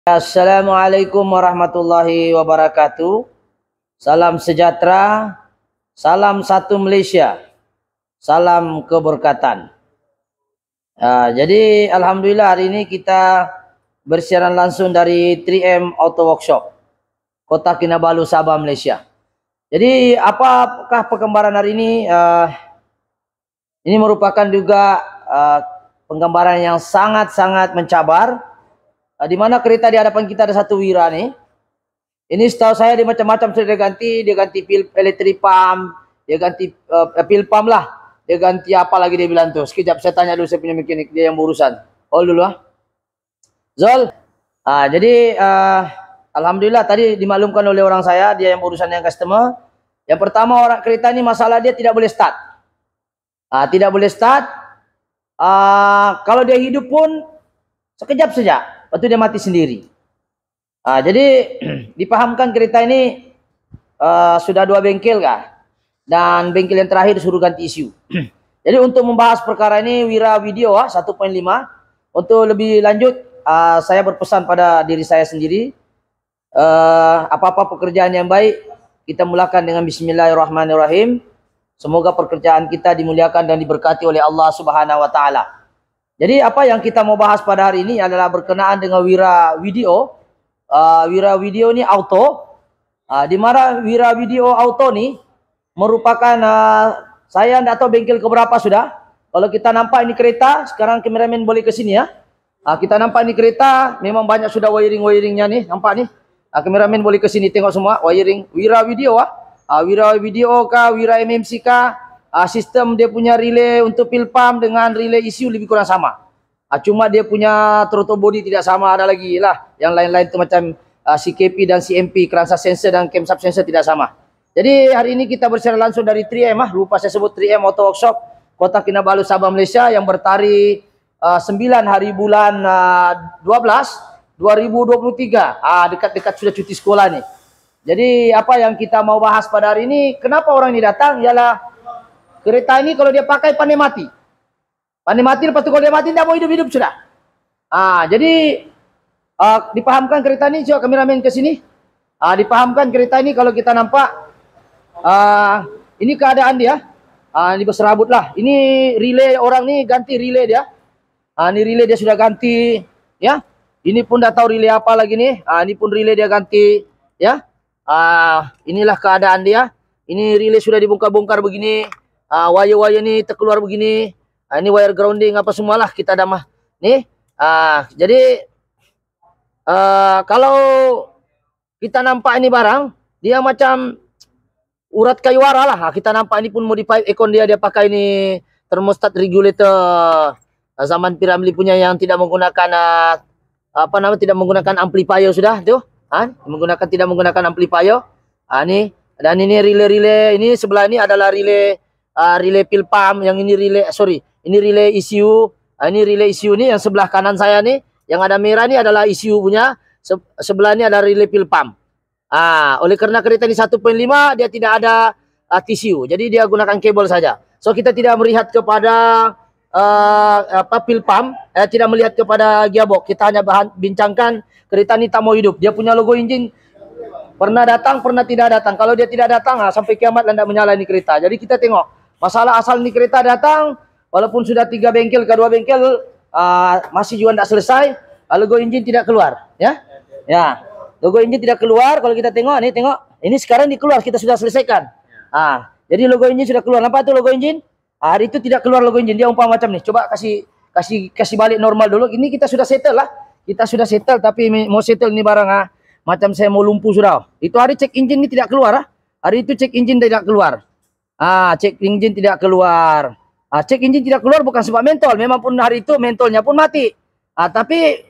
Assalamualaikum warahmatullahi wabarakatuh. Salam sejahtera, salam satu Malaysia, salam keberkatan. Jadi alhamdulillah hari ini kita bersiaran langsung dari 3M Auto Workshop, Kota Kinabalu, Sabah, Malaysia. Jadi apakah perkembangan hari ini? Ini merupakan juga penggambaran yang sangat-sangat mencabar. Di mana kereta di hadapan kita ada satu Wira nih. Ini setahu saya dia macam-macam sudah dia ganti electric pump, dia ganti pil pump lah. Dia ganti apa lagi dia bilang tuh. Sekejap saya tanya dulu saya punya mekanik dia yang berurusan. Hold dulu Zol. Jadi alhamdulillah tadi dimaklumkan oleh orang saya, dia yang berurusan dengan customer. Yang pertama orang kereta ini masalah dia tidak boleh start. Tidak boleh start. Kalau dia hidup pun sekejap saja. Lepas itu dia mati sendiri. Jadi dipahamkan kereta ini sudah 2 bengkel kah? Dan bengkel yang terakhir disuruh ganti isu. Jadi untuk membahas perkara ini Wira Video 1.5. Untuk lebih lanjut saya berpesan pada diri saya sendiri. Apa-apa pekerjaan yang baik kita mulakan dengan Bismillahirrahmanirrahim. Semoga pekerjaan kita dimuliakan dan diberkati oleh Allah Subhanahu wa taala. Jadi apa yang kita mau bahas pada hari ini adalah berkenaan dengan Wira Video. Wira Video ini auto. Di mana Wira Video auto ni merupakan saya tidak tahu bengkel keberapa sudah. Kalau kita nampak ini kereta, sekarang kameramen boleh ke sini ya. Kita nampak ini kereta, memang banyak sudah wiring-wiringnya nih, nampak nih. Kameramen boleh ke sini tengok semua wiring Wira Video Wira Video kah, Wira MMC kah? Sistem dia punya relay untuk pil pump dengan relay ECU lebih kurang sama. Cuma dia punya throttle body tidak sama, ada lagi lah. Yang lain-lain tu macam CKP dan CMP, crankshaft sensor dan camshaft sensor tidak sama. Jadi hari ini kita bersiaran langsung dari 3M lupa saya sebut 3M Auto Workshop, Kota Kinabalu, Sabah, Malaysia yang bertarikh 9 hari bulan 12 2023. Dekat-dekat sudah cuti sekolah nih. Jadi apa yang kita mau bahas pada hari ini, kenapa orang ini datang ialah kereta ini kalau dia pakai pandai mati. Pandai mati, lepas itu kalau dia mati tidak mau hidup-hidup sudah. Jadi dipahamkan kereta ini, coba kameramen ke sini. Dipahamkan kereta ini kalau kita nampak ini keadaan dia. Ini berserabut lah. Ini relay orang ni ganti relay dia. Ini relay dia sudah ganti ya. Ini pun dah tahu relay apa lagi nih. Ini pun relay dia ganti ya. Inilah keadaan dia. Ini relay sudah dibongkar-bongkar begini. Wire-wire ni terkeluar begini. Ini wire grounding apa semualah kita dah mah. Nih. Jadi kalau kita nampak ini barang, dia macam urat kayu ara lah. Kita nampak ini pun modified aircon dia pakai ini thermostat regulator zaman Piramli punya yang tidak menggunakan tidak menggunakan amplifier sudah tuh. Tidak menggunakan amplifier. Nih dan ini relay-relay ini sebelah ini adalah relay pil pump, yang ini relay ini relay ECU. Ini relay ECU ni yang sebelah kanan saya ni, yang ada merah ni adalah ECU punya, sebelah ni ada relay pil pump. Oleh kerana kereta ni 1.5 dia tidak ada TCU, jadi dia gunakan kabel saja. So kita tidak melihat kepada pil pump, tidak melihat kepada gearbox. Kita hanya bincangkan kereta ni tak mau hidup. Dia punya logo enjin pernah datang, pernah tidak datang. Kalau dia tidak datang sampai kiamat landak menyala ni kereta. Jadi kita tengok masalah asal ni kereta datang, walaupun sudah 3 bengkel ke 2 bengkel masih juga tidak selesai. Logo enjin tidak keluar ya. Logo enjin tidak keluar. Kalau kita tengok nih, ini sekarang dikeluar, kita sudah selesaikan. Jadi logo enjin sudah keluar. Nampak tu logo enjin? Hari itu tidak keluar logo enjin. Dia umpama macam ni. Coba kasih balik normal dulu. Ini kita sudah settle lah. Kita sudah settle, tapi mau settle ni barang macam saya mau lumpuh sudah. Itu hari cek enjin ni tidak keluar. Hari itu cek enjin tidak keluar. Cek enjin tidak keluar. Cek enjin tidak keluar bukan sebab mentol. Memang pun hari itu mentolnya pun mati. Tapi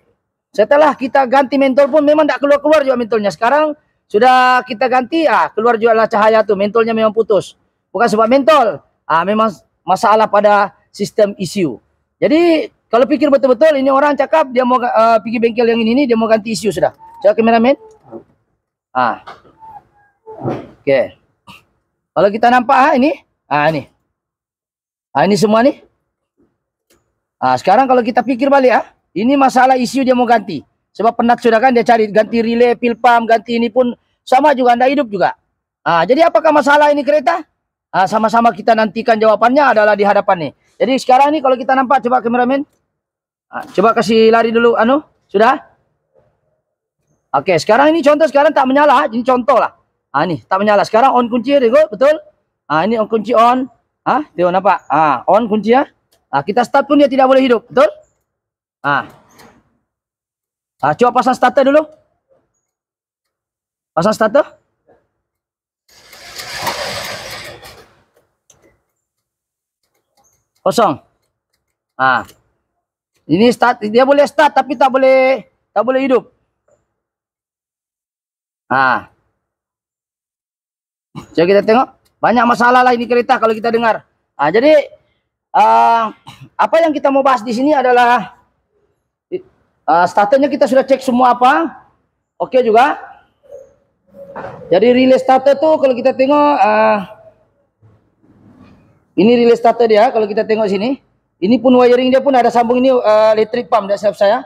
setelah kita ganti mentol pun memang tidak keluar juga mentolnya. Sekarang sudah kita ganti, keluar juga lah cahaya tu. Mentolnya memang putus. Bukan sebab mentol. Memang masalah pada sistem ECU. Jadi kalau pikir betul-betul, ini orang cakap dia mau pergi bengkel yang ini dia mau ganti ECU sudah. Coba kameramen. Okey. Kalau kita nampak ini, ini. Ini semua ni. Sekarang kalau kita pikir balik ini masalah ECU dia mau ganti. Sebab penat sudah kan dia cari ganti relay, pil pump, ganti ini pun sama juga, anda hidup juga. Jadi apakah masalah ini kereta? Sama-sama kita nantikan jawabannya adalah di hadapan nih. Jadi sekarang ini kalau kita nampak, coba kameramen, coba kasih lari dulu, sudah? Oke, sekarang ini contoh, sekarang tak menyala, ini contoh lah. Nih tak menyala. Sekarang on kunci, betul? Ini on kunci on. Tengok nampak? On kunci ya. Kita start pun dia tidak boleh hidup, betul? Coba pasang starter dulu. Pasang starter. Kosong. Ini start, dia boleh start tapi tak boleh hidup. Coba kita tengok. Banyak masalah lah ini kereta kalau kita dengar. Jadi apa yang kita mau bahas di sini adalah starternya kita sudah cek semua apa. Oke juga. Jadi relay starter tuh kalau kita tengok ini relay starter dia, kalau kita tengok sini. Ini pun wiring dia pun ada sambung ini electric pump dah siap saya.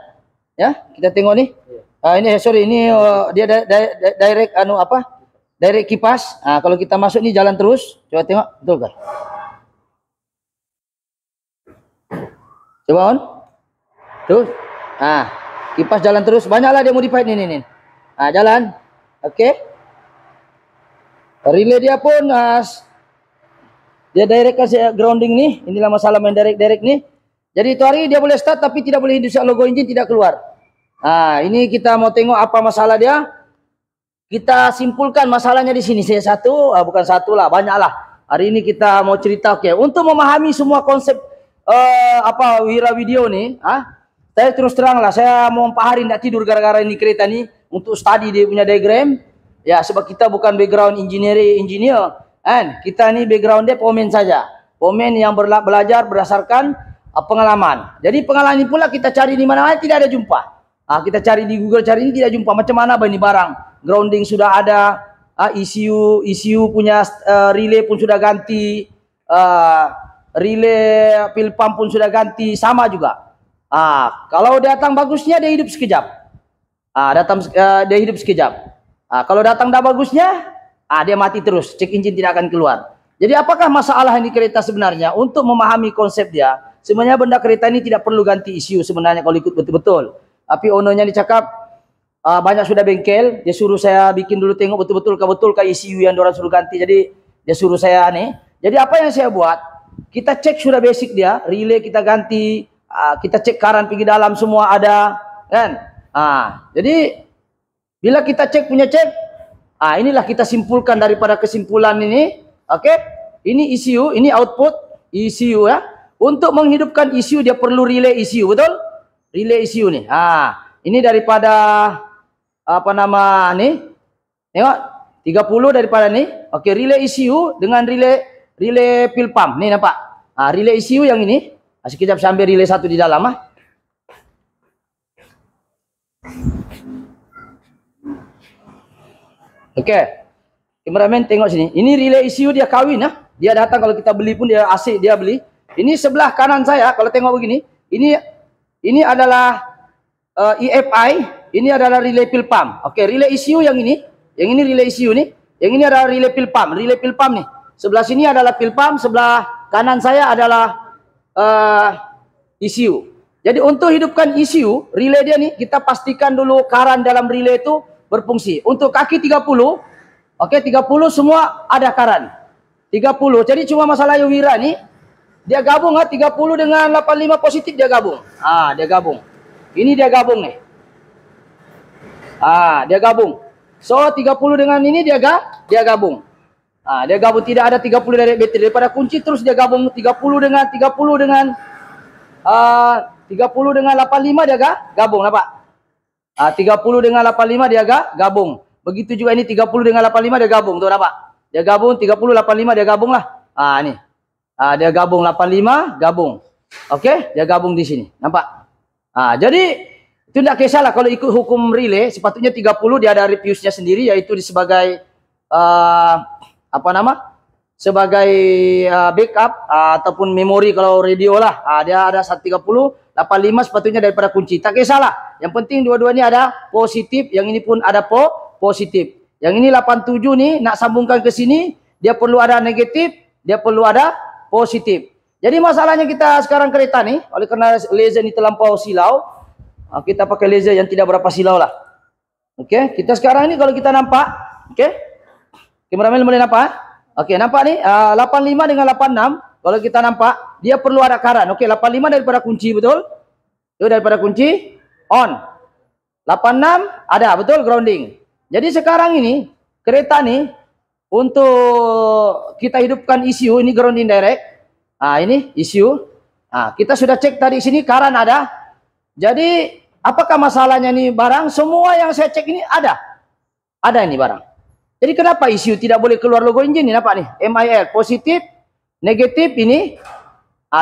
Ya, kita tengok nih. Ini sorry, ini dia direct direct kipas. Kalau kita masuk ni jalan terus. Coba tengok, betul kan? Coba on. Tuh. Kipas jalan terus. Banyaklah dia modified ni. Jalan. Okey. Relay dia pun dia direct kasih grounding ni. Inilah masalah main direct ni. Jadi itu hari dia boleh start tapi tidak boleh hidup, logo engine tidak keluar. Ini kita mau tengok apa masalah dia. Kita simpulkan masalahnya di sini. Saya satu, bukan satu lah, banyak lah. Hari ini kita mau cerita. Untuk memahami semua konsep Wira Video ni, saya terus terang lah, saya mau 4 hari tidak tidur gara-gara ini kereta ni untuk study dia punya diagram. Ya, sebab kita bukan background engineer. Kita ni background dia pomen saja. Pomen yang belajar berdasarkan pengalaman. Jadi pengalaman ini pula kita cari di mana-mana tidak ada jumpa. Kita cari di Google, cari ini tidak jumpa. Macam mana ini barang? Grounding sudah ada, ECU punya relay pun sudah ganti, relay pil pump pun sudah ganti, sama juga. Kalau datang bagusnya dia hidup sekejap. Dia hidup sekejap. Kalau datang dah bagusnya, dia mati terus, cek engine tidak akan keluar. Jadi apakah masalah ini kereta sebenarnya? Untuk memahami konsep dia, sebenarnya benda kereta ini tidak perlu ganti ECU sebenarnya kalau ikut betul-betul. Tapi ownernya dicakap banyak sudah bengkel, dia suruh saya bikin dulu tengok betul-betul ECU yang diorang suruh ganti. Jadi dia suruh saya nih. Jadi apa yang saya buat? Kita cek sudah basic dia, relay kita ganti, kita cek karan pergi dalam semua ada, kan? Jadi bila kita cek inilah kita simpulkan daripada kesimpulan ini. Ini ECU, ini output ECU ya. Untuk menghidupkan ECU dia perlu relay ECU, betul? Relay ECU nih. Ini daripada tengok 30 daripada nih. Relay ECU dengan relay pil pump. Nih nampak? Relay ECU yang ini. Sekejap saya ambil relay satu di dalam Kameramen tengok sini. Ini relay ECU dia kawin Dia datang kalau kita beli pun dia asik dia beli. Ini sebelah kanan saya kalau tengok begini. Ini adalah EFI, ini adalah relay pil pump. Relay ECU yang ini relay ECU nih. Yang ini adalah relay pil pump. Relay pil pump nih. Sebelah sini adalah pil pump, sebelah kanan saya adalah ECU. Jadi untuk hidupkan ECU, relay dia nih kita pastikan dulu karan dalam relay itu berfungsi. Untuk kaki 30, 30 semua ada karan. 30. Jadi cuma masalah Wira nih, dia gabung 30 dengan 85 positif dia gabung. Dia gabung. Ini dia gabung nih. Dia gabung. So 30 dengan ini dia gabung. Dia gabung, tidak ada 30 dari bateri. Daripada kunci terus dia gabung 30 dengan 85 dia gabung, nampak? 30 dengan 85 dia gabung. Begitu juga ini 30 dengan 85 dia gabung, tuh nampak? Dia gabung 30 85 dia gabung lah. Nih. Dia gabung 85 gabung. Dia gabung di sini. Nampak? Jadi itu tidak kisahlah kalau ikut hukum relay, sepatutnya 30 dia ada refuse-nya sendiri, yaitu sebagai sebagai backup ataupun memori kalau radio lah. Dia ada 130 85 sepatutnya daripada kunci. Tak kisahlah. Yang penting dua-duanya ada positif, yang ini pun ada positif. Yang ini 87 nih nak sambungkan ke sini, dia perlu ada negatif, dia perlu ada positif. Jadi masalahnya kita sekarang kereta nih, oleh karena laser ini terlampau silau, kita pakai laser yang tidak berapa silau lah. Oke, kita sekarang ini kalau kita nampak, oke, kameramen boleh nampak? Oke, nampak nih 85 dengan 86. Kalau kita nampak, dia perlu ada karan. Oke, 85 daripada kunci, betul? Itu daripada kunci on. 86 ada, betul, grounding. Jadi sekarang ini kereta nih untuk kita hidupkan ECU ini grounding direct. Ini ECU. Kita sudah cek tadi sini karan ada. Jadi apakah masalahnya nih barang? Semua yang saya cek ini ada. Ada ini barang. Jadi kenapa ECU tidak boleh keluar logo engine? Ini apa nih? MIL positif, negatif ini.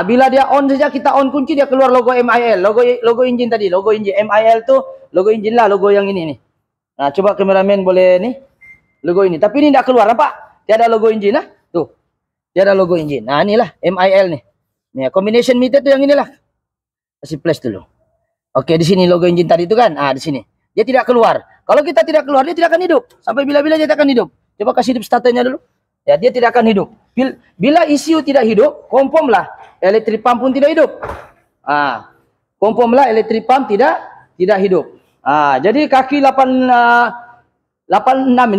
Bila dia on saja kita on kunci dia keluar logo MIL, logo engine tadi, logo engine. MIL tuh logo engine lah, logo yang ini nih. Nah, coba kameramen boleh nih logo ini. Tapi ini tidak keluar, nampak? Tiada logo engine lah. Tuh. Tiada logo engine. Nah, inilah MIL nih. Nih, combination meter tuh yang inilah. Kasih flash dulu. Oke, di sini logo engine tadi itu kan. Di sini. Dia tidak keluar. Kalau kita tidak keluar, dia tidak akan hidup. Sampai bila-bila dia tidak akan hidup. Coba kasih hidup starternya dulu. Ya, dia tidak akan hidup. Bila ECU tidak hidup, confirm lah electric pump pun tidak hidup. Confirm lah electric pump tidak hidup. Jadi kaki 86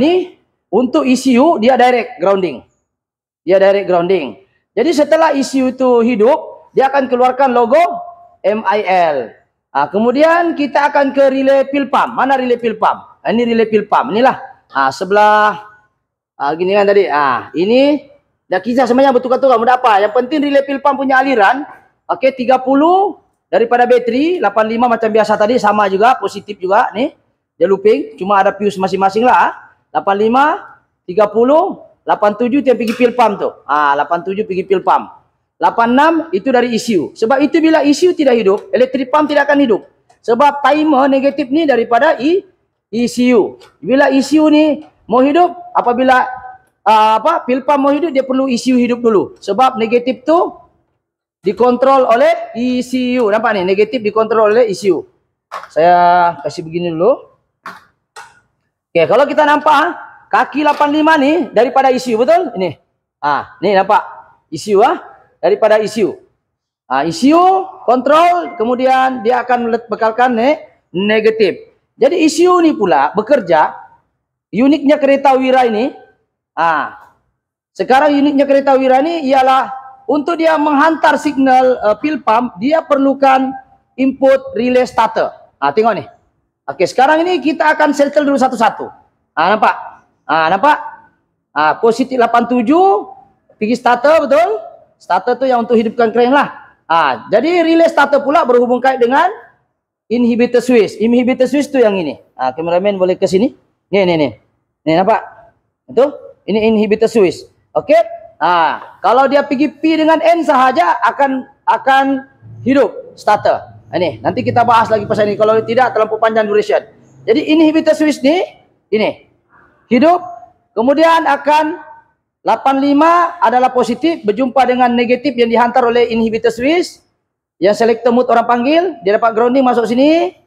ini untuk ECU dia direct grounding. Dia direct grounding. Jadi setelah ECU itu hidup, dia akan keluarkan logo MIL. Kemudian kita akan ke relay fill pump. Mana relay fill pump? Ini relay fill pump. Inilah. Sebelah gini kan tadi. Ini dah kisah semuanya bertukar-tukar. Mudah apa? Yang penting relay fill pump punya aliran. Oke, 30 daripada bateri, 85 macam biasa tadi sama juga, positif juga nih. Dia looping, cuma ada fuse masing-masing lah. 85, 30, 87 dia pergi fill pump tuh. 87 pergi fill pump. 86 itu dari ECU. Sebab itu bila ECU tidak hidup, electric pump tidak akan hidup. Sebab timer negatif ni daripada ECU. Bila ECU ni mau hidup, apabila fill pump mau hidup, dia perlu ECU hidup dulu. Sebab negatif tu dikontrol oleh ECU. Nampak ni, negatif dikontrol oleh ECU. Saya kasih begini dulu. Oke, kalau kita nampak kaki 85 ni daripada ECU, betul? Ini. Ni nampak ECU daripada ECU. ECU kontrol, kemudian dia akan bekalkan negatif. Jadi ECU ni pula bekerja, uniknya kereta Wira ini. Sekarang uniknya kereta Wira ini ialah untuk dia menghantar signal fill pump, dia perlukan input relay starter. Tengok ni. Okey, sekarang ini kita akan settle dulu satu-satu. Nampak? Nampak? Positif 87 pergi starter, betul? Starter tu yang untuk hidupkan crank lah. Jadi relay starter pula berhubung kait dengan inhibitor switch. Inhibitor switch tu yang ini. Kameramen boleh ke sini. Ni. Ni nampak? Itu? Ini inhibitor switch. Okey? Kalau dia pergi P dengan N sahaja akan hidup starter. Ini nanti kita bahas lagi pasal ini. Kalau tidak terlalu panjang duration. Jadi inhibitor switch ni ini hidup, kemudian akan 85 adalah positif berjumpa dengan negatif yang dihantar oleh inhibitor switch. Yang selector mode orang panggil, dia dapat grounding masuk sini.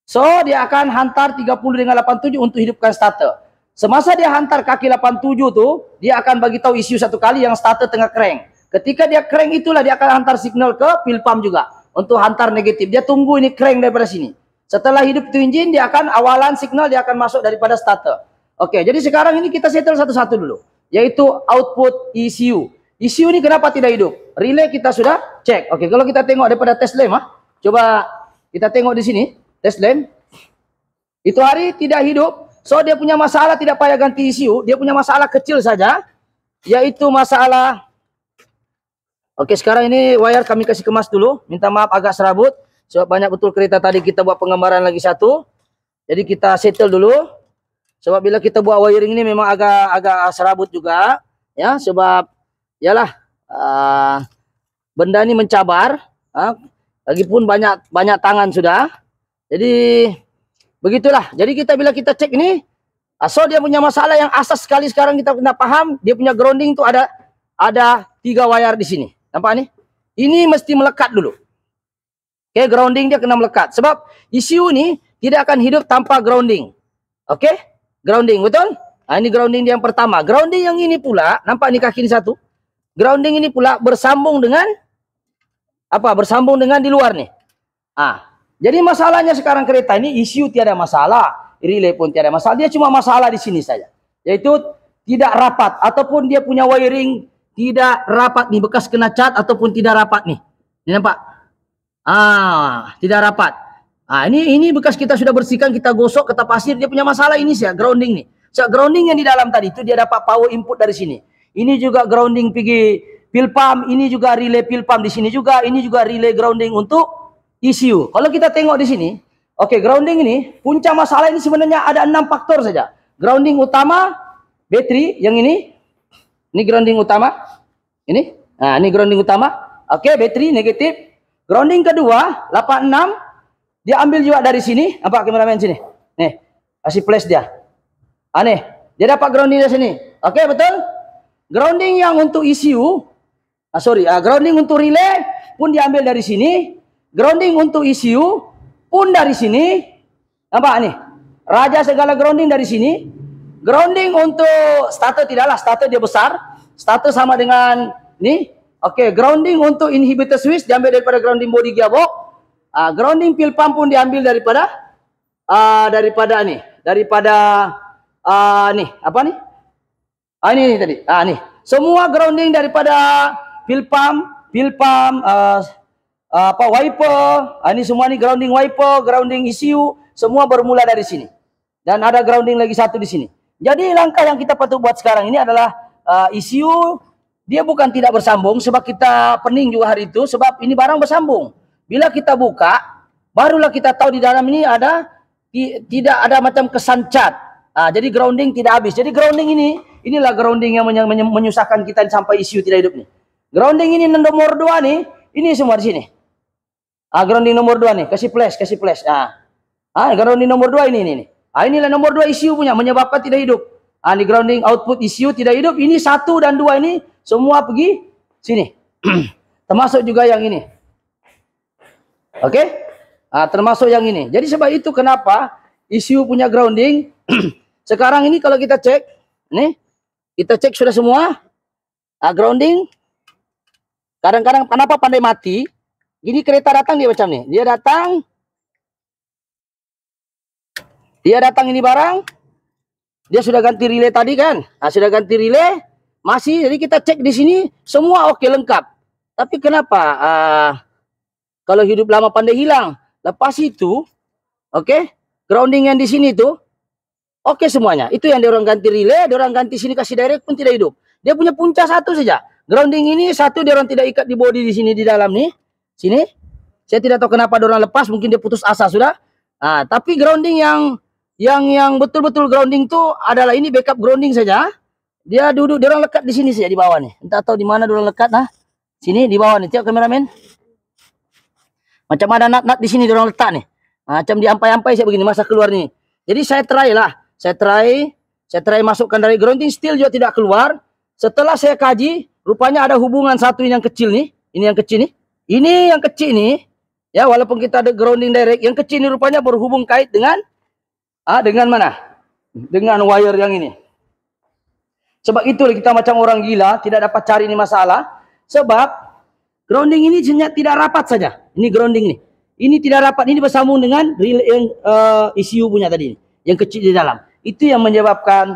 So dia akan hantar 30 dengan 87 untuk hidupkan starter. Semasa dia hantar kaki 87 tu, dia akan bagi tahu ECU satu kali yang starter tengah crank. Ketika dia crank itulah dia akan hantar signal ke fill pump juga untuk hantar negatif. Dia tunggu ini crank daripada sini. Setelah hidup tu engine, dia akan awalan signal dia akan masuk daripada starter. Okey, jadi sekarang ini kita settle satu-satu dulu, yaitu output ECU. ECU ni kenapa tidak hidup? Relay kita sudah cek. Okey, kalau kita tengok daripada test lamp, coba kita tengok di sini, test lamp. Itu hari tidak hidup. So dia punya masalah tidak payah ganti ECU, dia punya masalah kecil saja, yaitu masalah. Okey, sekarang ini wire kami kasih kemas dulu. Minta maaf agak serabut. Sebab banyak betul kereta tadi kita buat penggambaran lagi satu. Jadi kita settle dulu. Sebab bila kita buat wiring ini memang agak serabut juga. Ya, sebab yalah benda ini mencabar. Lagipun banyak tangan sudah. Jadi begitulah. Jadi bila kita cek ini, so dia punya masalah yang asas sekali sekarang kita kena paham. Dia punya grounding tu ada 3 wire di sini. Nampak ni? Ini mesti melekat dulu. Oke, grounding dia kena melekat. Sebab ECU ni tidak akan hidup tanpa grounding. Oke, grounding, betul? Nah, ini grounding dia yang pertama. Grounding yang ini pula, nampak ni kaki ni satu. Grounding ini pula bersambung dengan apa? Bersambung dengan di luar nih. Jadi masalahnya sekarang kereta ini ECU tiada masalah, relay pun tiada masalah. Dia cuma masalah di sini saja, yaitu tidak rapat ataupun dia punya wiring tidak rapat nih, bekas kena cat ataupun tidak rapat nih. Ini nampak? Tidak rapat. Ini bekas kita sudah bersihkan, kita gosok, kita pasir, dia punya masalah ini sih, grounding nih. So, grounding yang di dalam tadi itu dia dapat power input dari sini. Ini juga grounding pergi pil pump, ini juga relay pil pump di sini juga, ini juga relay grounding untuk ECU. Kalau kita tengok di sini, oke, grounding ini punca masalah ini sebenarnya ada 6 faktor saja. Grounding utama, battery yang ini grounding utama. Ini grounding utama. Oke, battery negatif. Grounding kedua 86 dia ambil juga dari sini. Apa kameramen sini? Nih, kasih flash dia. Nih, dia dapat grounding dari sini. Oke, betul? Grounding yang untuk ECU, grounding untuk relay pun diambil dari sini. Grounding untuk ECU pun dari sini. Nampak nih? Raja segala grounding dari sini. Grounding untuk starter tidaklah, starter dia besar. Starter sama dengan ni. Oke, grounding untuk inhibitor switch diambil daripada grounding body gearbox. Grounding pil pump pun diambil daripada nih, apa nih? Ini tadi. Nih. Semua grounding daripada pil pump, wiper, ini semua nih grounding wiper, grounding ECU, semua bermula dari sini. Dan ada grounding lagi satu di sini. Jadi langkah yang kita patut buat sekarang ini adalah ECU dia bukan tidak bersambung, sebab kita pening juga hari itu, sebab ini barang bersambung. Bila kita buka, barulah kita tahu di dalam ini ada tidak ada macam kesan cat. Jadi grounding tidak habis. Jadi grounding inilah grounding yang menyusahkan kita sampai ECU tidak hidup nih. Grounding ini nomor 2 nih, ini semua di sini. Grounding nomor 2 nih, kasih flash. Grounding nomor 2 ini. Inilah nomor 2 ECU punya menyebabkan tidak hidup. Ini grounding output ECU tidak hidup. Ini 1 dan 2 ini semua pergi sini. Termasuk juga yang ini. Oke? Termasuk yang ini. Jadi sebab itu kenapa ECU punya grounding. Sekarang ini kalau kita cek, nih, kita cek sudah semua. Grounding. Kadang-kadang kenapa pandai mati? Gini kereta datang dia macam nih. Dia datang ini barang. Dia sudah ganti relay tadi kan? Sudah ganti relay. Masih, jadi kita cek di sini semua oke lengkap. Tapi kenapa kalau hidup lama pandai hilang? Lepas itu, oke, grounding yang di sini tuh oke semuanya. Itu yang dia orang ganti relay, dia orang ganti sini kasih direct pun tidak hidup. Dia punya punca satu saja. Grounding ini satu dia orang tidak ikat di body di sini di dalam nih. Sini. Saya tidak tahu kenapa dia orang lepas, mungkin dia putus asa sudah. Tapi grounding yang betul-betul grounding tuh adalah ini backup grounding saja. Dia duduk, dia orang lekat di sini saja di bawah nih. Entah tahu di mana dia orang lekat Sini di bawah nih. Tengok kameramen. Macam ada nut di sini dia orang letak nih. Macam diampai-ampai saya begini masa keluar nih. Jadi saya try lah. Saya try masukkan dari grounding, still juga tidak keluar. Setelah saya kaji, rupanya ada hubungan satu yang kecil nih. Ini yang kecil nih. Ini yang kecil nih. Ya, walaupun kita ada grounding direct, yang kecil ini rupanya berhubung kait dengan mana? Dengan wire yang ini. Sebab itu kita macam orang gila, tidak dapat cari ini masalah. Sebab grounding ini tidak rapat saja. Ini grounding ini. Ini tidak rapat, ini bersambung dengan relay yang ECU punya tadi. Yang kecil di dalam. Itu yang menyebabkan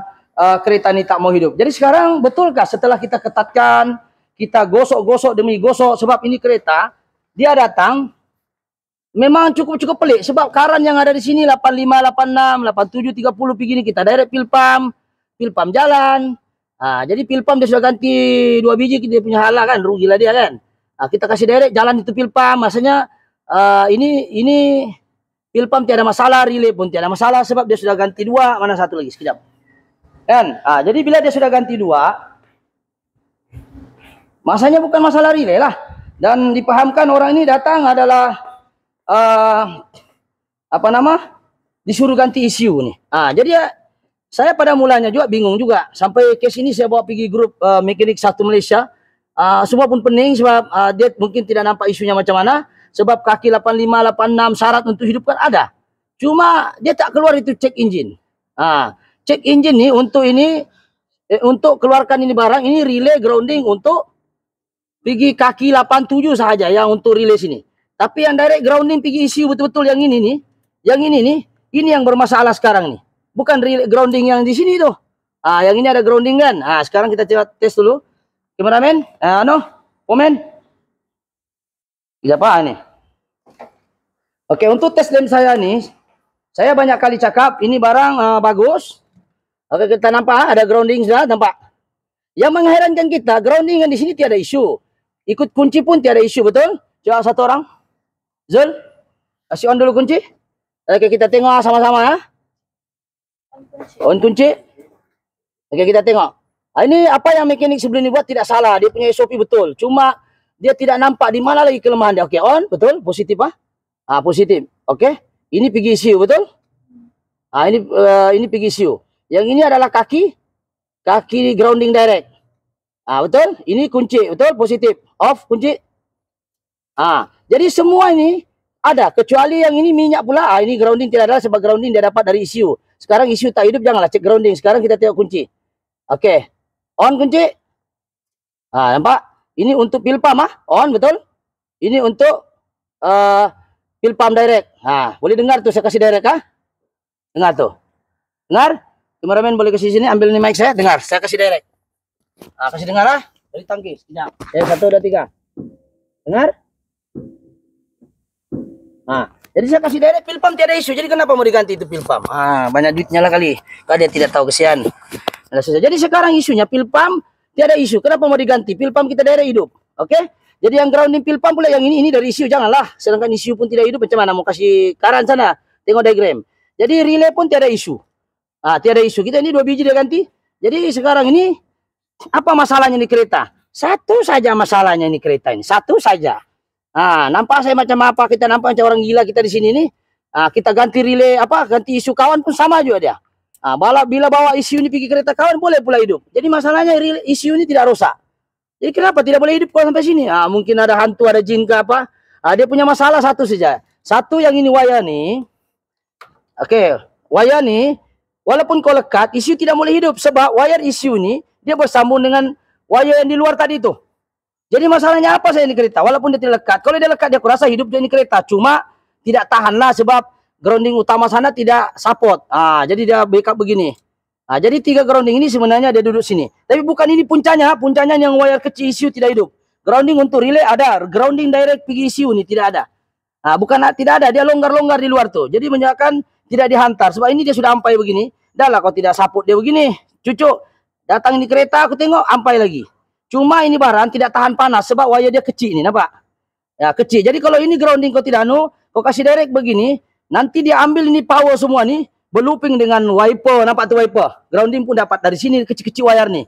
kereta ini tak mau hidup. Jadi sekarang betulkah setelah kita ketatkan, kita gosok-gosok demi gosok, sebab ini kereta, dia datang, memang cukup pelik. Sebab karan yang ada di sini 85, 86, 87, 30 begini kita direct pil pump jalan. Jadi pil pump dia sudah ganti 2 biji, kita punya halah kan, rugilah dia kan. Kita kasih direct jalan itu pil pump, maksudnya ini pil pump tiada masalah, relay pun tiada masalah sebab dia sudah ganti 2, mana satu lagi sekejap. Kan? Jadi bila dia sudah ganti 2, masanya bukan masalah relay lah. Dan dipahamkan orang ini datang adalah disuruh ganti ECU nih. Jadi saya pada mulanya juga bingung juga. Sampai case ini saya bawa pergi grup mekanik satu Malaysia. Semua pun pening sebab dia mungkin tidak nampak isunya macam mana. Sebab kaki 85, 86 syarat untuk hidupkan ada. Cuma dia tak keluar itu check engine. Check engine nih untuk ini untuk keluarkan ini barang, ini relay grounding untuk pergi kaki 87 saja yang untuk relay sini. Tapi yang direct grounding pergi ECU betul-betul yang ini nih. Yang ini nih, ini yang bermasalah sekarang nih. Bukan relay grounding yang di sini tuh. Yang ini ada grounding kan. Sekarang kita coba tes dulu. Kameramen, komen. Tidak apa nih. Oke, untuk tes lem saya nih, saya banyak kali cakap ini barang bagus. Oke, kita nampak ada grounding sudah, nampak. Yang mengherankan kita, grounding di sini tiada isu. Ikut kunci pun tiada isu, betul? Coba satu orang. Zul, kasih on dulu kunci. Oke, kita tengok sama-sama ya. On kunci. Oke, kita tengok. Ini apa yang mekanik sebelum ini buat tidak salah. Dia punya SOP betul. Cuma dia tidak nampak di mana lagi kelemahan dia. Oke, on, betul? Positif positif. Oke. Ini pergi ECU, betul? Ini pergi ECU. Yang ini adalah kaki grounding direct. Betul? Ini kunci, betul? Positif. Off, kunci. Jadi semua ini ada, kecuali yang ini minyak pula. Ini grounding tidak ada sebab grounding dia dapat dari ECU. Sekarang ECU tak hidup, janganlah cek grounding. Sekarang kita tengok kunci. Oke. On kunci. Nampak? Ini untuk pil pump, on, betul? Ini untuk pil pump direct. Boleh dengar tuh saya kasih direct, Dengar tuh. Dengar? Kameramen boleh kasih sini, ambil ini mic saya, dengar. Saya kasih direct. Kasih dengar dari tangki. Sekejap. 1, 2, 3. Dengar? Jadi saya kasih direct pil pump tiada isu. Jadi kenapa mau diganti itu pil pump? Banyak duitnya lah kali. Kalau dia tidak tahu kesian. Jadi sekarang isunya pil pump tiada isu. Kenapa mau diganti? Pil pump kita direct hidup. Oke? Jadi yang grounding pil pump pula yang ini dari isu, janganlah. Sedangkan isu pun tidak hidup, macam mana mau kasih karan sana? Tengok diagram. Jadi relay pun tiada isu. Tiada isu. Kita ini 2 biji dia ganti. Jadi sekarang ini apa masalahnya di kereta? Satu saja masalahnya ini kereta ini. Satu saja. Nampak saya macam apa? Kita nampak macam orang gila kita di sini nih. Kita ganti relay ganti isu kawan pun sama juga dia. Bila bawa isu ini pergi kereta kawan boleh pula hidup. Jadi masalahnya isu ini tidak rusak. Jadi kenapa tidak boleh hidup kalau sampai sini? Mungkin ada hantu, ada jin ke apa? Dia punya masalah satu saja. Satu yang ini wayar nih. Oke, wayar nih. Walaupun kau lekat, isu tidak boleh hidup. Sebab wayar isu ini, dia bersambung dengan wayar yang di luar tadi itu. Jadi masalahnya apa saya ini kereta? Walaupun dia tidak lekat. Kalau dia lekat, dia kurasa hidup dia ini kereta. Cuma tidak tahanlah sebab grounding utama sana tidak support. Jadi dia backup begini. Jadi 3 grounding ini sebenarnya dia duduk sini. Tapi bukan ini puncanya. Puncanya yang wayar kecil isu tidak hidup. Grounding untuk relay ada. Grounding direct pergi isu ini tidak ada. Tidak ada. Dia longgar-longgar di luar tuh. Jadi menyebabkan tidak dihantar. Sebab ini dia sudah ampai begini. Dah lah kalau tidak support dia begini. Cucuk. Datang ini kereta aku tengok ampai lagi. Cuma ini barang tidak tahan panas. Sebab wayar dia kecil ini. Nampak? Ya kecil. Jadi kalau ini grounding kau tidak kau kasih direct begini. Nanti dia ambil ini power semua nih. Berlooping dengan wiper, nampak tu wiper. Grounding pun dapat dari sini kecil-kecil wayar ni.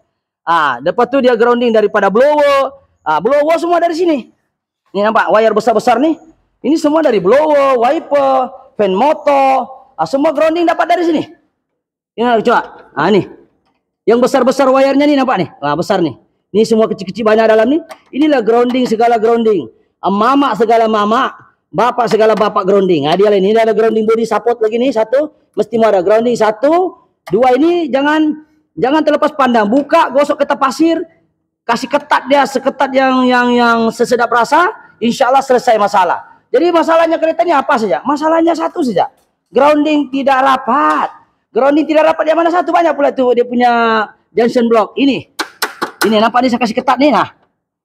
Lepas tu dia grounding daripada blower. Blower semua dari sini. Ni nampak wayar besar-besar ni. Ini semua dari blower, wiper, fan motor. Semua grounding dapat dari sini. Ini coba. Ni. Yang besar-besar wayarnya ni nampak ni. Besar ni. Ni semua kecil-kecil banyak dalam ni. Inilah grounding segala grounding. Mamak segala mamak. Bapak segala bapak grounding. Dia lain. Ini ada grounding body support lagi nih. 1. Mesti mau ada grounding 1. 2 ini jangan terlepas pandang. Buka, gosok ketat pasir. Kasih ketat dia seketat yang sesedap rasa. Insya Allah selesai masalah. Jadi masalahnya kereta ini apa saja? Masalahnya satu saja. Grounding tidak rapat. Grounding tidak rapat. Yang mana satu? Banyak pula tuh dia punya junction block. Ini nampak nih saya kasih ketat nih.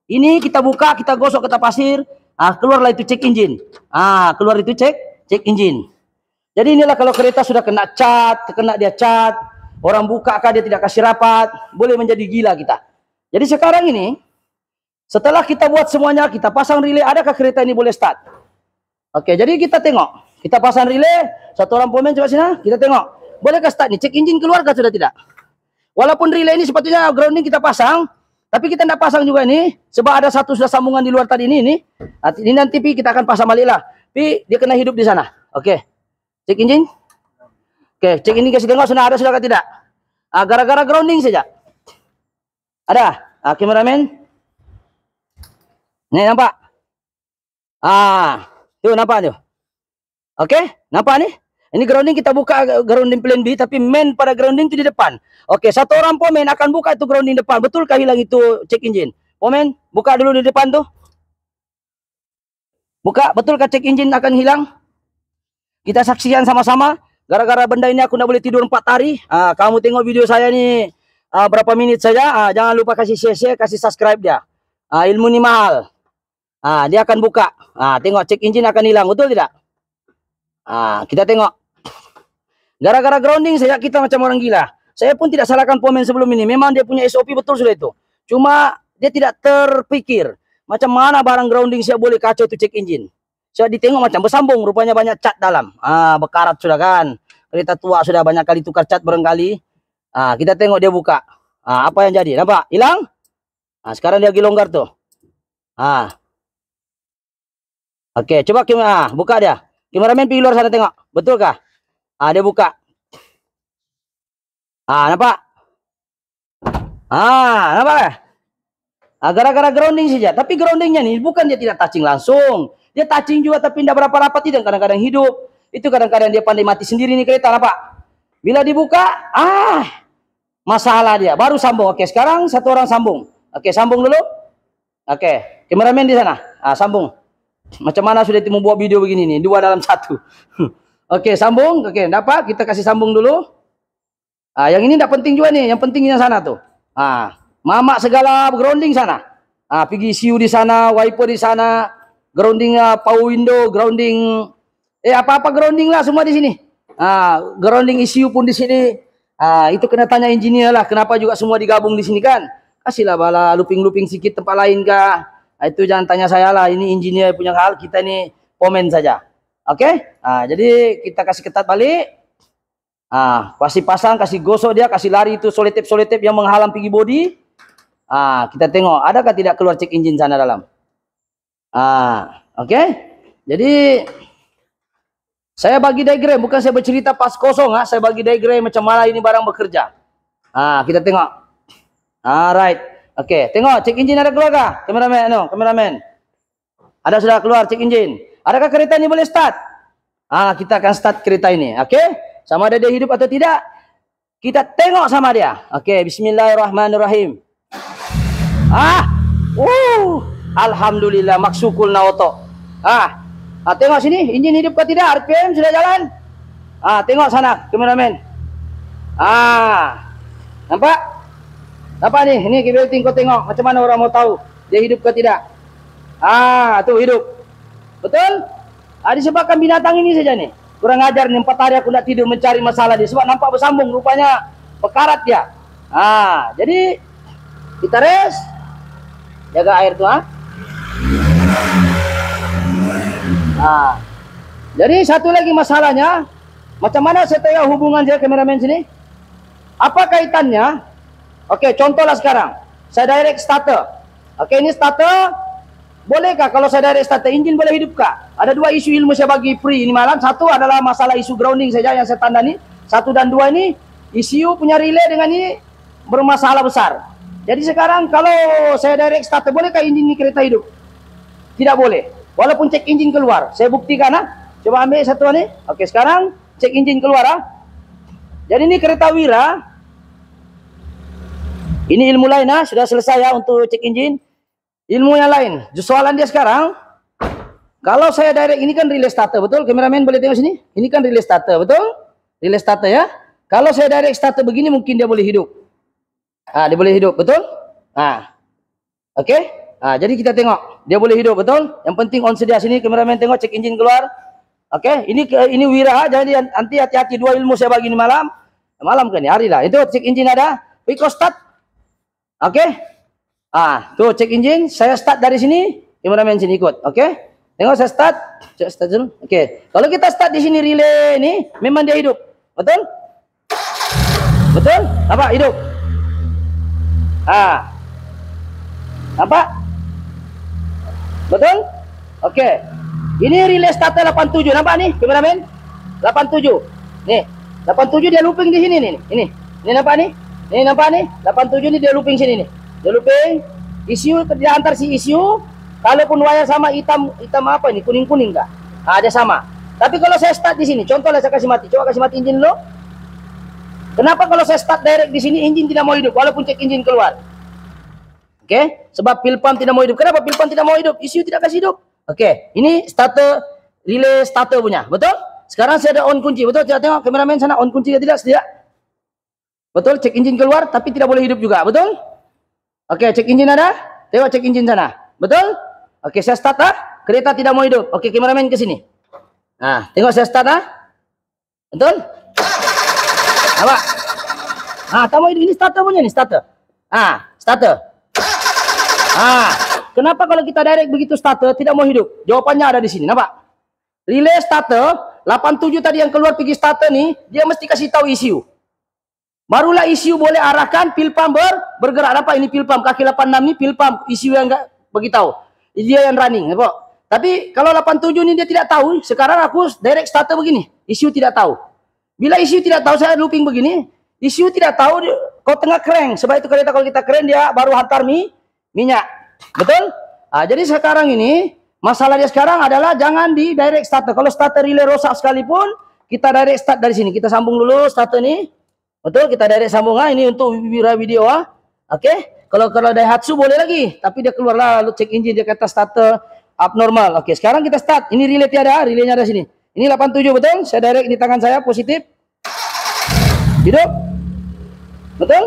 Ini kita buka, kita gosok ketat pasir. Keluarlah itu cek engine. Keluar itu cek engine. Jadi inilah kalau kereta sudah kena dia cat, orang buka dia tidak kasih rapat, boleh menjadi gila kita. Jadi sekarang ini, setelah kita buat semuanya, kita pasang relay, adakah kereta ini boleh start? Oke, jadi kita tengok. Kita pasang relay, satu orang pemain coba sini, kita tengok. Bolehkah start nih? Cek engine keluar kah sudah tidak? Walaupun relay ini sepatutnya grounding kita pasang, tapi kita tidak pasang juga ini, sebab ada satu sudah sambungan di luar tadi ini. Ini nanti kita akan pasang balik lah. Dia kena hidup di sana. Oke. Cek engine. Oke, cek ini kasih tengok sudah ada kah tidak? Gara-gara grounding saja. Ada. Kameramen. Nih nampak. Tuh nampak tuh. Oke, nampak nih? Ini grounding kita buka grounding plan B, tapi main pada grounding itu di depan. Oke, satu orang pomen akan buka itu grounding depan. Betulkah hilang itu check engine? Pomen, buka dulu di depan tuh. Buka, betulkah check engine akan hilang? Kita saksikan sama-sama. Gara-gara benda ini aku tidak boleh tidur 4 hari. Kamu tengok video saya nih berapa menit saja. Jangan lupa kasih share, kasih subscribe dia. Ilmu ini mahal. Dia akan buka. Tengok check engine akan hilang, betul tidak? Kita tengok. Gara-gara grounding saya kita macam orang gila. Saya pun tidak salahkan pomen sebelum ini. Memang dia punya SOP betul sudah itu. Cuma dia tidak terpikir macam mana barang grounding saya boleh kacau itu check engine. Saya ditengok macam bersambung, rupanya banyak cat dalam. Bekarat sudah kan. Kereta tua sudah banyak kali tukar cat barangkali. Kita tengok dia buka. Apa yang jadi? Nampak? Hilang? Sekarang dia lagi longgar tuh. Oke, coba buka dia. Kameramen pergi luar sana tengok. Betulkah? Dia buka. Nampak? Nampak? Gara-gara grounding saja. Tapi groundingnya nih bukan dia tidak touching langsung. Dia touching juga tapi tidak berapa rapat itu. Kadang-kadang hidup. Itu kadang-kadang dia pandai mati sendiri nih kereta. Nampak? Bila dibuka, masalah dia. Baru sambung. Oke, sekarang satu orang sambung. Oke, sambung dulu. Oke, kameramen di sana. Sambung. Macam mana sudah membuat video begini nih? 2 dalam 1. Oke, sambung. Oke, dapat. Kita kasih sambung dulu. Yang ini tidak penting juga nih. Yang penting yang sana tuh. Mamak segala grounding sana. Pergi ECU di sana, wiper di sana, grounding power window, grounding apa-apa grounding lah semua di sini. Grounding ECU pun di sini. Itu kena tanya engineer lah. Kenapa juga semua digabung di sini kan? Kasihlah bala looping-looping sedikit tempat lain kah? Itu jangan tanya saya lah. Ini engineer punya hal. Kita ini komen saja. Oke? Jadi kita kasih ketat balik. Kasih pasang, kasih gosok dia, kasih lari itu solitip yang menghalang pergi body. Kita tengok adakah tidak keluar check engine sana dalam. Oke? Jadi saya bagi diagram, bukan saya bercerita pas kosong. Saya bagi diagram macam mana ini barang bekerja. Kita tengok. Right. Oke, tengok check engine ada keluar kah? Kameramen. Ada sudah keluar check engine. Adakah kereta ini boleh start? Kita akan start kereta ini. Oke? Sama ada dia hidup atau tidak? Kita tengok sama dia. Oke, bismillahirrahmanirrahim. Alhamdulillah maksukul naoto. Tengok sini, engine hidup ke tidak? RPM sudah jalan? Tengok sana, kameramen. Nampak? Nampak nih, ini belting kau tengok. Macam mana orang mau tahu dia hidup ke tidak? Tuh hidup. Betul? Disebabkan binatang ini saja nih. Kurang ajar nih, 4 hari aku tidak tidur mencari masalah dia. Sebab nampak bersambung, rupanya bekarat dia. Jadi kita rest. Jaga air tuh. Jadi satu lagi masalahnya, macam mana saya tengok hubungan saya kameramen sini? Apa kaitannya? Oke, contohlah sekarang. Saya direct starter. Oke, ini starter. Bolehkah kalau saya direct starter, engine boleh hidup kah? Ada 2 isu ilmu saya bagi free ini malam. Satu adalah masalah isu grounding saja yang saya tanda nih. 1 dan 2 ini, isu punya relay dengan ini bermasalah besar. Jadi sekarang kalau saya direct starter, bolehkah engine ini kereta hidup? Tidak boleh. Walaupun cek engine keluar. Saya buktikan. Coba ambil satu nih. Oke, sekarang cek engine keluar. Jadi ini kereta Wira. Ini ilmu lain. Sudah selesai ya untuk cek engine. Ilmu yang lain. Soalan dia sekarang. Kalau saya direct, ini kan relay starter. Betul? Kameramen boleh tengok sini. Ini kan relay starter. Betul? Relay starter ya. Kalau saya direct starter begini, mungkin dia boleh hidup. Dia boleh hidup. Betul? Oke? Jadi kita tengok. Dia boleh hidup. Betul? Yang penting on sedia sini. Kameramen tengok cek engine keluar. Oke? Ini Wira. Jadi nanti hati-hati 2 ilmu saya bagi ini malam. Malam kan? Hari lah. Itu cek engine ada. Pico start. Oke? Tuh cek engine. Saya start dari sini. Kameramen sini ikut. Oke? Tengok saya start. Cek start dulu. Oke. Kalau kita start di sini relay ini, memang dia hidup. Betul? Betul? Nampak? Hidup. Nampak? Betul? Oke. Ini relay starter 87. Nampak nih, kameramen? 87. Nih, 87 dia looping di sini nih. Ini nampak nih? Ini nampak nih? 87 ini dia looping sini nih. Dia looping. ECU dia antar si ECU Kalaupun wire sama hitam apa ini, kuning-kuning enggak? Nah, dia sama. Tapi kalau saya start di sini, contohnya saya kasih mati. Coba kasih mati engine dulu. Kenapa kalau saya start direct di sini engine tidak mau hidup walaupun cek engine keluar? Oke, sebab pil pump tidak mau hidup. Kenapa pil pump tidak mau hidup? ECU tidak kasih hidup. Oke, ini starter relay starter punya, betul? Sekarang saya ada on kunci, betul? Coba tengok kameramen sana, on kunci tidak sedia? Betul, cek engine keluar tapi tidak boleh hidup juga, betul? Oke, cek engine ada? Tengok cek engine sana, betul? Oke, saya start lah. Kereta tidak mau hidup. Oke, kameramen ke sini. Nah, tengok saya start lah. Betul? Apa? Ah, tak mau hidup. Ini starter punya nih, starter. Ah, starter. Ah, kenapa kalau kita direct begitu starter tidak mau hidup? Jawabannya ada di sini, nampak? Relay starter 87 tadi yang keluar pergi starter nih, dia mesti kasih tahu ECU. Barulah ECU boleh arahkan pil pump bergerak. Nampak ini pil pump kaki 86 ni pil pump, ECU yang enggak beritahu. Dia yang running, nampak? Tapi kalau 87 ni dia tidak tahu, sekarang aku direct starter begini, ECU tidak tahu. Bila ECU tidak tahu, saya looping begini, ECU tidak tahu kau tengah crank. Sebab itu kereta kalau kita crank dia baru hantar minyak. Betul? Nah, jadi sekarang ini masalah dia sekarang adalah jangan di direct starter. Kalau starter relay rosak sekalipun, kita direct start dari sini. Kita sambung dulu starter ini. Betul? Kita direct sambung. Ini untuk video. Oke? Kalau Daihatsu boleh lagi, tapi dia keluarlah lu cek engine dia kata starter abnormal. Oke, sekarang kita start. Ini relay tiada, relaynya ada sini. Ini 87 betul? Saya direct di tangan saya positif. Hidup. Betul?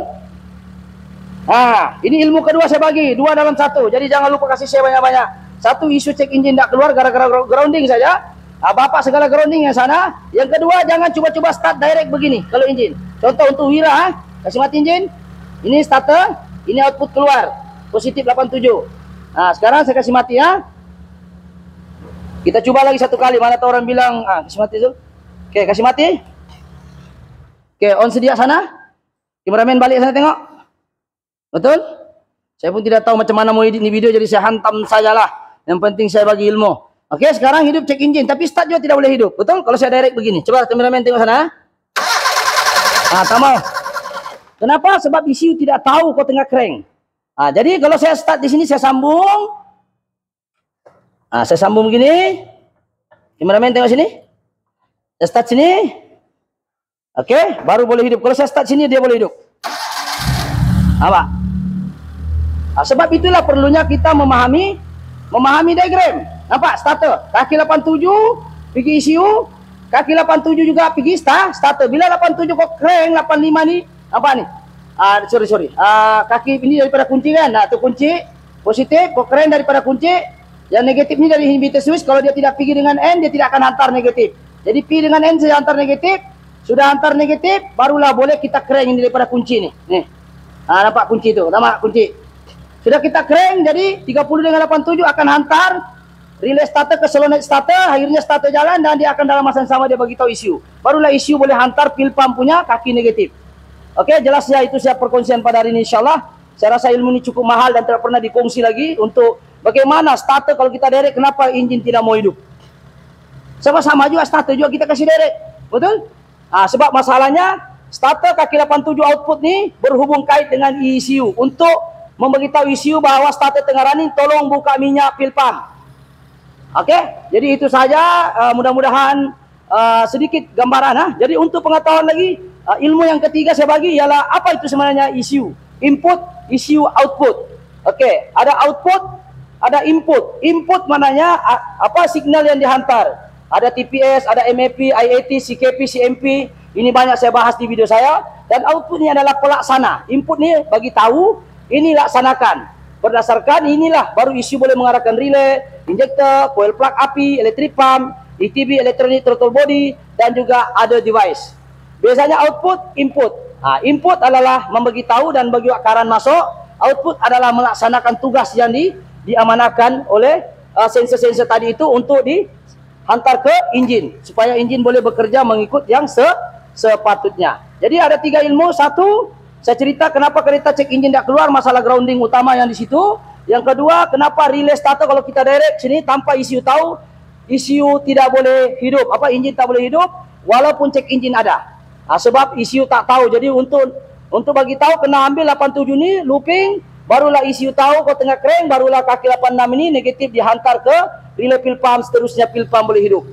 Nah, ini ilmu kedua saya bagi, 2 dalam 1. Jadi jangan lupa kasih saya banyak-banyak. Satu, isu cek engine tidak keluar gara-gara grounding saja. Nah, bapak segala grounding yang sana. Yang kedua, jangan coba-coba start direct begini kalau engine. Contoh untuk Wira, kasih mati engine. Ini starter, ini output keluar. Positif 87. Nah, sekarang saya kasih mati ya. Kita coba lagi satu kali. Mana tahu orang bilang, kasih mati itu. Oke, kasih mati. Oke, on sedia sana. Kameramen balik sana tengok. Betul? Saya pun tidak tahu macam mana mau edit ini video, jadi saya hantam sajalah. Yang penting saya bagi ilmu. Oke, sekarang hidup cek engine, tapi start juga tidak boleh hidup. Betul? Kalau saya direct begini. Coba kameramen tengok sana. Tak mau. Kenapa? Sebab ECU tidak tahu kau tengah crank. Jadi kalau saya start di sini, saya sambung. Saya sambung begini. Kameramen tengok sini. Saya start sini. Oke, baru boleh hidup. Kalau saya start sini, dia boleh hidup. Apa? Sebab itulah perlunya kita memahami diagram. Nampak? Starter. Kaki 87 pergi ECU. Kaki 87 juga pergi starter. Bila 87 kok crank 85 ni. Nampak ni? Sorry. Kaki ini daripada kunci kan? Nah, tu kunci. Positif. Kok crank daripada kunci. Yang negatif ni dari inhibitor switch. Kalau dia tidak pergi dengan N, dia tidak akan hantar negatif. Jadi pergi dengan N, saya hantar negatif. Sudah hantar negatif, barulah boleh kita crank ini daripada kunci ni. Nih. Nampak kunci tu, nampak kunci. Sudah kita crank, jadi 30 dengan 87 akan hantar relay starter ke solenoid starter, akhirnya starter jalan dan dia akan dalam masa yang sama dia bagi tahu ECU. Barulah ECU boleh hantar pil pump punya kaki negatif. Oke, jelas ya, itu saya perkongsian pada hari ini insyaallah. Saya rasa ilmu ini cukup mahal dan tidak pernah dikongsi lagi untuk bagaimana starter kalau kita direct, kenapa engine tidak mau hidup. Sama-sama juga starter juga kita kasih direct. Betul? Sebab masalahnya starter kaki 87 output ni berhubung kait dengan ECU untuk memberitahu ECU bahwa starter tengah running, tolong buka minyak pil pump. Oke, jadi itu saja. Mudah-mudahan sedikit gambaran. Jadi untuk pengetahuan lagi, ilmu yang ketiga saya bagi ialah apa itu sebenarnya ECU. Input, ECU, output. Oke, ada output, ada input. Input maknanya apa signal yang dihantar. Ada TPS, ada MAP, IAT, CKP, CMP. Ini banyak saya bahas di video saya. Dan output ini adalah pelaksana. Input ni bagi tahu, ini laksanakan. Berdasarkan inilah baru ECU boleh mengarahkan relay, injector, coil plug api, electric pump, ETB, electronic throttle body, dan juga other device. Biasanya output, input. Input adalah membagi tahu dan bagi akaran masuk. Output adalah melaksanakan tugas yang diamanahkan oleh sensor-sensor tadi itu untuk dihantar ke engine. Supaya engine boleh bekerja mengikut yang sepatutnya. Jadi ada 3 ilmu. Satu, saya cerita kenapa kereta cek engine tidak keluar, masalah grounding utama yang di situ. Yang kedua, kenapa relay starter kalau kita direct sini tanpa ECU tahu, ECU tidak boleh hidup, engine tak boleh hidup walaupun cek engine ada. Sebab ECU tak tahu. Jadi untuk bagi tahu kena ambil 87 ni looping, Barulah ECU tahu kau tengah crank, barulah kaki 86 ini negatif dihantar ke relay pil pump, seterusnya pil pump boleh hidup.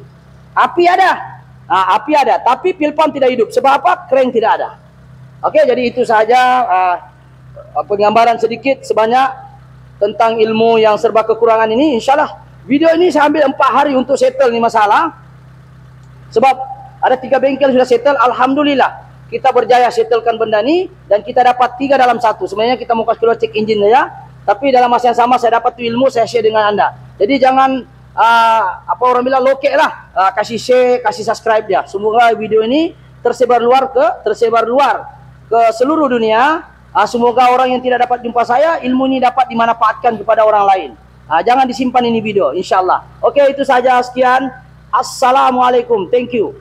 Api ada. Api ada, tapi pil pump tidak hidup. Sebab apa? Crank tidak ada. Oke, jadi itu saja penggambaran sedikit sebanyak tentang ilmu yang serba kekurangan ini. InsyaAllah video ini saya ambil 4 hari untuk settle ni masalah. Sebab ada 3 bengkel sudah settle. Alhamdulillah kita berjaya settlekan benda ni, dan kita dapat 3 dalam 1. Sebenarnya kita mau kasih keluar cek engine saja, tapi dalam masa yang sama saya dapat tu ilmu, saya share dengan anda. Jadi jangan apa orang bilang lokek lah, kasih share, kasih subscribe dia. Semoga video ini tersebar luar ke seluruh dunia. Semoga orang yang tidak dapat jumpa saya, ilmu ini dapat dimanfaatkan kepada orang lain. Jangan disimpan ini video, insyaAllah. Oke, itu saja, sekian. Assalamualaikum, thank you.